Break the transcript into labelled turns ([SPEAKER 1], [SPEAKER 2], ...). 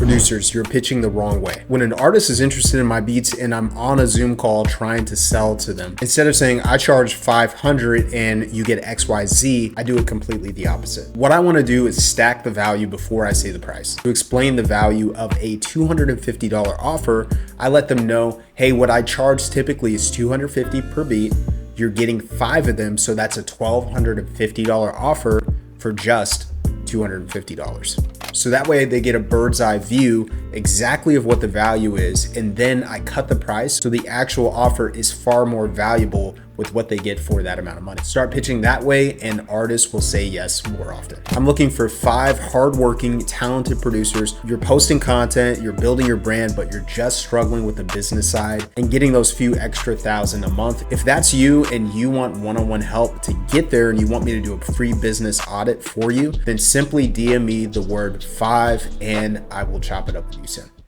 [SPEAKER 1] producers, you're pitching the wrong way. When an artist is interested in my beats and I'm on a Zoom call trying to sell to them, instead of saying I charge 500 and you get XYZ, I do it completely the opposite. What I want to do is stack the value before I say the price. To explain the value of a $250 offer, I let them know, hey, what I charge typically is $250 per beat. You're getting 5 of them, so that's a $1,250 offer for just $250. So that way they get a bird's eye view exactly of what the value is, and then I cut the price so the actual offer is far more valuable with what they get for that amount of money. Start pitching that way and artists will say yes more often. I'm looking for 5 hardworking, talented producers. You're posting content, you're building your brand, but you're just struggling with the business side and getting those few extra thousand a month. If that's you and you want one-on-one help to get there and you want me to do a free business audit for you, then simply DM me the word 5 and I will chop it up with you soon.